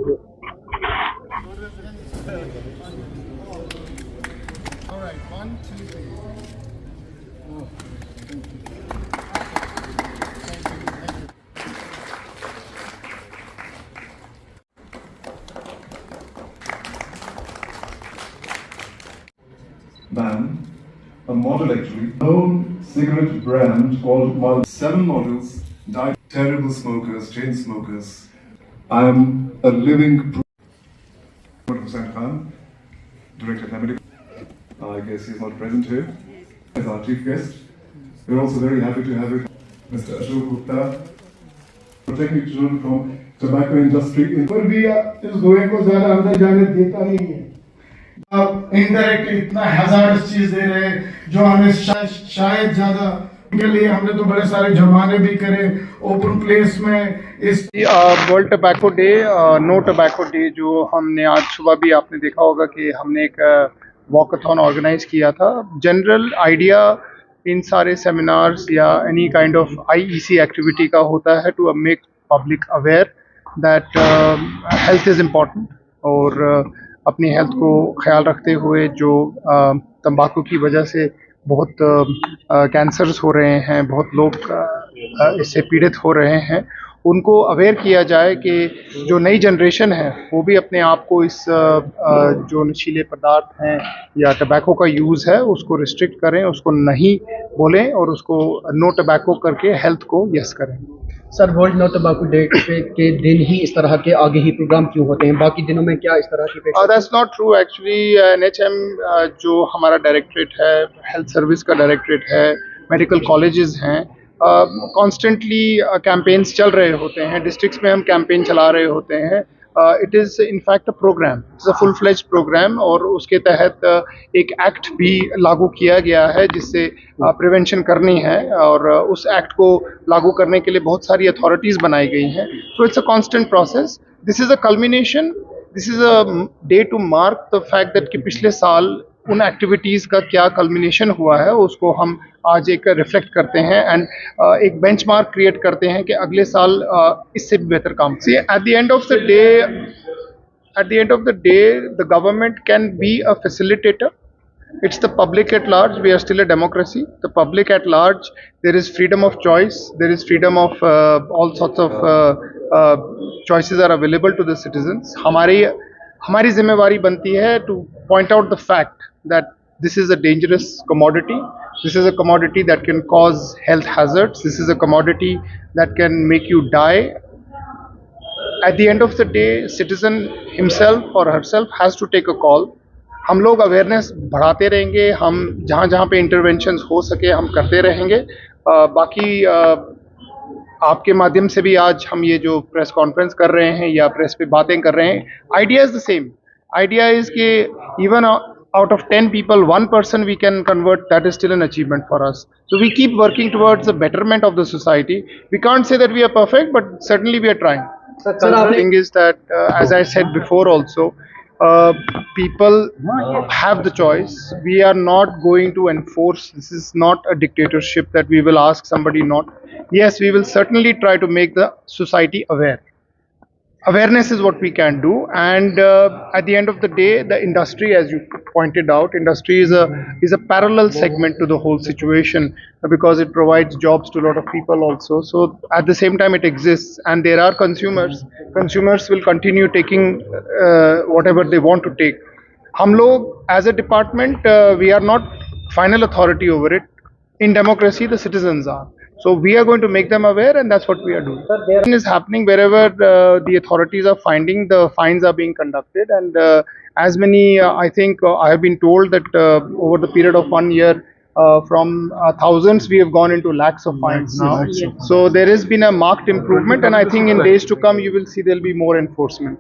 All right, 1, 2, 3. Oh, thank you. Ban, a model actually, known cigarette brand called Marlboro. 7 models died. Terrible smokers, chain smokers. I am a living proof. Hussain Khan, Director Family. I guess he's not present here as our chief guest. We're also very happy to have Mr. Ashok Gupta, protecting children from tobacco industry. पर भी इस धुएं को ज्यादा अंदर जाने देता नहीं है। आप इनडायरेक्ट इतना हैजार्डस चीज दे रहे हैं जो हमें शायद ज्यादा के लिए हमने तो बड़े सारे जुर्माने भी करे ओपन प्लेस में। इस world tobacco day, no tobacco day, जो हमने आज सुबह भी आपने देखा होगा कि हमने एक वॉकथॉन ऑर्गेनाइज किया था। जनरल आइडिया इन सारे सेमिनार्स या any kind of IEC activity का होता है to make public aware that health is important, और अपनी हेल्थ को ख्याल रखते हुए जो तंबाकू की वजह से बहुत कैंसर्स हो रहे हैं, बहुत लोग इससे पीड़ित हो रहे हैं, उनको अवेयर किया जाए कि जो नई जनरेशन है वो भी अपने आप को इस जो नशीले पदार्थ हैं या टबैको का यूज़ है उसको रिस्ट्रिक्ट करें, उसको नहीं बोलें और उसको नो टबैको करके हेल्थ को यस करें। Sir, world no tobacco day के दिन ही इस तरह के आगे ही प्रोग्राम क्यों होते हैं? बाकी दिनों में क्या इस तरह की that's not true actually. NHM जो हमारा डायरेक्टरेट है, हेल्थ सर्विस का डायरेक्टरेट है, मेडिकल कॉलेजेस हैं, कॉन्स्टेंटली कैंपेन्स चल रहे होते हैं, डिस्ट्रिक्ट्स में हम कैंपेन चला रहे होते हैं। It is in fact a program, it's a full fledge program, और उसके तहत एक एक्ट भी लागू किया गया है जिससे प्रिवेंशन करनी है, और उस एक्ट को लागू करने के लिए बहुत सारी अथॉरिटीज़ बनाई गई हैं। So it's a constant process. This is a culmination, this is a day to mark the fact that कि पिछले साल उन एक्टिविटीज़ का क्या कल्मिनेशन हुआ है उसको हम आज एक रिफ्लेक्ट करते हैं एंड एक बेंचमार्क क्रिएट करते हैं कि अगले साल इससे भी बेहतर काम सी। At the end of the day the government can be a facilitator, it's the public at large. We are still a democracy. The public at large, there is freedom of choice, there is freedom of all sorts of choices are available to the citizens. हमारी जिम्मेवारी बनती है to point out the fact that this is a dangerous commodity. This is a commodity that can cause health hazards. This is a commodity that can make you die. At the end of the day, citizen himself or herself has to take a call. हम लोग awareness बढ़ाते रहेंगे, हम जहाँ जहाँ पे interventions हो सके हम करते रहेंगे। बाकी आपके माध्यम से भी आज हम ये जो प्रेस कॉन्फ्रेंस कर रहे हैं या प्रेस पे बातें कर रहे हैं, idea is the same. Idea is कि even out of 10 people, 1 person we can convert, that is still an achievement for us. So we keep working towards the betterment of the society. We can't say that we are perfect, but certainly we are trying. The thing is that, as I said before also, people have the choice. We are not going to enforce. This is not a dictatorship that we will ask somebody not. Yes, we will certainly try to make the society aware. Awareness is what we can do, and at the end of the day, the industry, as you pointed out, industry is a parallel segment to the whole situation because it provides jobs to a lot of people also. So at the same time, it exists, and there are consumers. Consumers will continue taking whatever they want to take. हम लोग as a department, we are not final authority over it. In democracy, the citizens are. So we are going to make them aware, and that's what we are doing. It is happening wherever the authorities are finding the fines are being conducted, and as many, I think I have been told that over the period of 1 year, from thousands we have gone into lakhs of fines now. So there has been a marked improvement, and I think in days to come you will see there will be more enforcement.